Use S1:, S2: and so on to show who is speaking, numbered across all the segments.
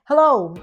S1: Hello,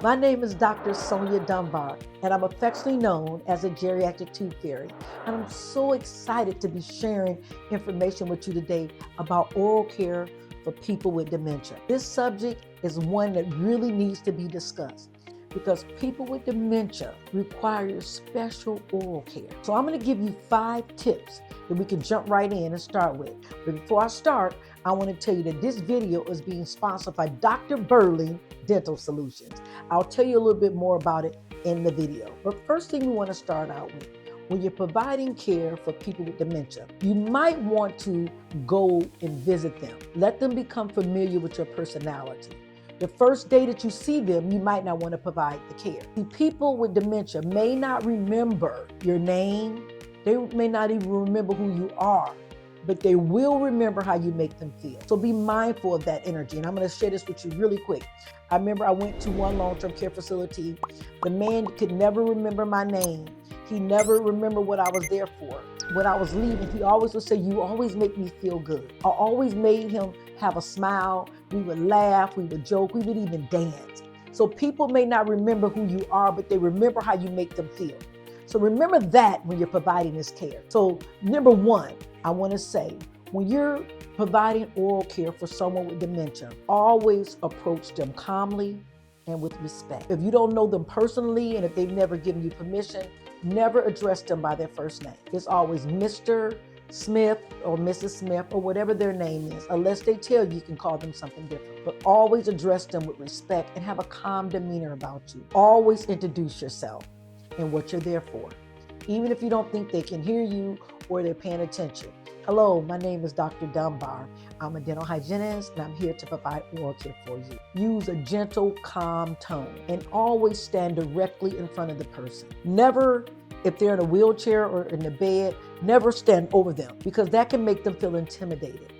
S1: my name is Dr. Sonya Dunbar, and I'm affectionately known as a Geriatric Toothfairy. And I'm so excited to be sharing information with you today about oral care for people with dementia. This subject is one that really needs to be discussed because people with dementia require special oral care. So I'm going to give you 5 tips that we can jump right in and start with. But before I start, I want to tell you that this video is being sponsored by Dr. Burling Dental Solutions. I'll tell you a little bit more about it in the video. But first thing we want to start out with, when you're providing care for people with dementia, you might want to go and visit them. Let them become familiar with your personality. The first day that you see them, you might not want to provide the care. See, people with dementia may not remember your name. They may not even remember who you are, but they will remember how you make them feel. So be mindful of that energy. And I'm going to share this with you really quick. I remember I went to one long-term care facility. The man could never remember my name. He never remembered what I was there for. When I was leaving, he always would say, "You always make me feel good." I always made him have a smile. We would laugh, we would joke, we would even dance. So people may not remember who you are, but they remember how you make them feel. So remember that when you're providing this care. So number 1, I want to say, when you're providing oral care for someone with dementia, always approach them calmly and with respect. If you don't know them personally and if they've never given you permission, never address them by their first name. It's always Mr. Smith or Mrs. Smith or whatever their name is. Unless they tell you, you can call them something different. But always address them with respect and have a calm demeanor about you. Always introduce yourself and what you're there for, even if you don't think they can hear you or they're paying attention. Hello, my name is Dr. Dunbar. I'm a dental hygienist and I'm here to provide oral care for you. Use a gentle, calm tone and always stand directly in front of the person. Never, if they're in a wheelchair or in the bed, never stand over them because that can make them feel intimidated,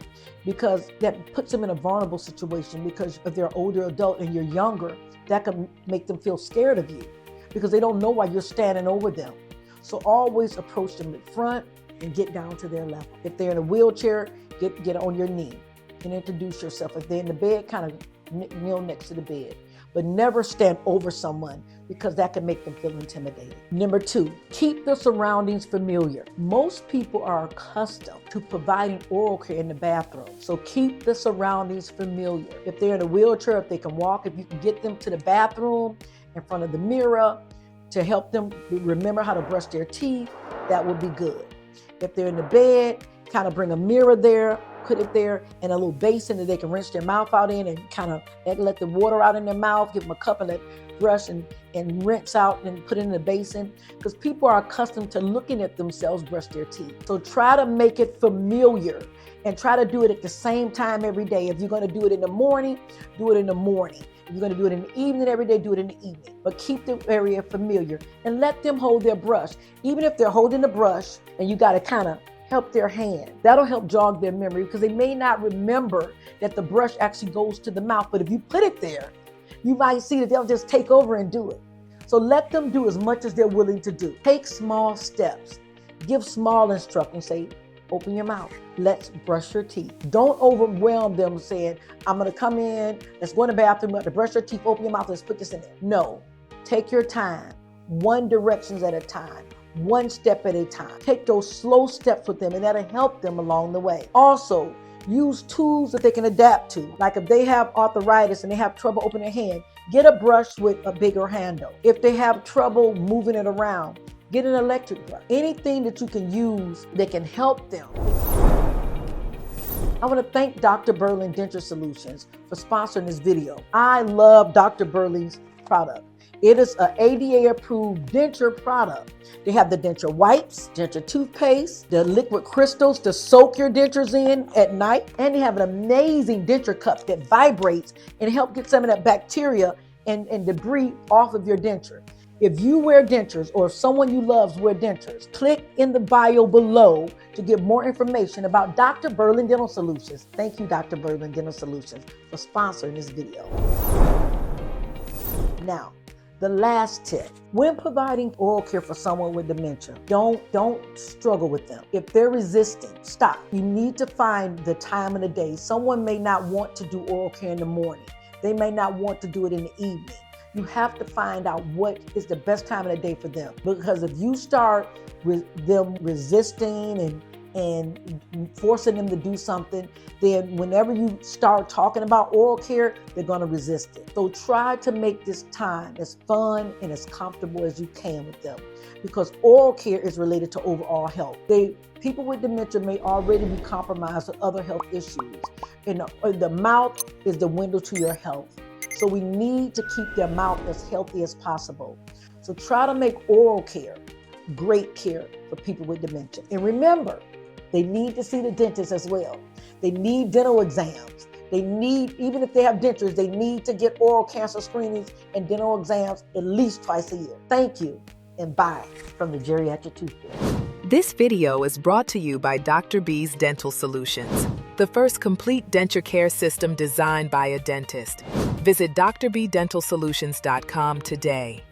S1: because that puts them in a vulnerable situation. Because if they're an older adult and you're younger, that can make them feel scared of you because they don't know why you're standing over them. So always approach them in front and get down to their level. If they're in a wheelchair, get on your knee and introduce yourself. If they're in the bed, kind of kneel next to the bed. But never stand over someone because that can make them feel intimidated. Number 2, keep the surroundings familiar. Most people are accustomed to providing oral care in the bathroom. So keep the surroundings familiar. If they're in a wheelchair, if they can walk, if you can get them to the bathroom in front of the mirror to help them remember how to brush their teeth, that would be good. If they're in the bed, kind of bring a mirror there, put it there, and a little basin that they can rinse their mouth out in and kind of let the water out in their mouth, give them a cup and let brush and rinse out and put it in the basin, because people are accustomed to looking at themselves brush their teeth. So try to make it familiar and try to do it at the same time every day. If you're going to do it in the morning, do it in the morning. If you're going to do it in the evening every day, do it in the evening. But keep the area familiar and let them hold their brush. Even if they're holding the brush and you got to kind of help their hand, that'll help jog their memory because they may not remember that the brush actually goes to the mouth. But if you put it there, you might see that they'll just take over and do it. So let them do as much as they're willing to do. Take small steps. Give small instructions. Say, open your mouth. Let's brush your teeth. Don't overwhelm them saying, "I'm going to come in, let's go in the bathroom, you have to brush your teeth, open your mouth, let's put this in there." No, take your time, one directions at a time, one step at a time. Take those slow steps with them and that'll help them along the way. Also, use tools that they can adapt to. Like if they have arthritis and they have trouble opening their hand, get a brush with a bigger handle. If they have trouble moving it around, get an electric brush. Anything that you can use that can help them. I want to thank Dr. Burling Dental Solutions for sponsoring this video. I love Dr. Burling's product. It is an ADA approved denture product. They have the denture wipes, denture toothpaste, the liquid crystals to soak your dentures in at night, and they have an amazing denture cup that vibrates and help get some of that bacteria and debris off of your denture. If you wear dentures or if someone you love wear dentures, click in the bio below to get more information about Dr. Burling Dental Solutions. Thank you, Dr. Burling Dental Solutions, for sponsoring this video. Now, the last tip, when providing oral care for someone with dementia, don't struggle with them. If they're resisting, stop. You need to find the time of the day. Someone may not want to do oral care in the morning. They may not want to do it in the evening. You have to find out what is the best time of the day for them. Because if you start with them resisting and forcing them to do something, then whenever you start talking about oral care, they're going to resist it. So try to make this time as fun and as comfortable as you can with them, because oral care is related to overall health. People with dementia may already be compromised with other health issues. And the mouth is the window to your health. So we need to keep their mouth as healthy as possible. So try to make oral care great care for people with dementia. And remember, they need to see the dentist as well. They need dental exams. They need, even if they have dentures, they need to get oral cancer screenings and dental exams at least twice a year. Thank you, and bye from the Geriatric Toothfairy.
S2: This video is brought to you by Dr. B's Dental Solutions, the first complete denture care system designed by a dentist. Visit drbdentalsolutions.com today.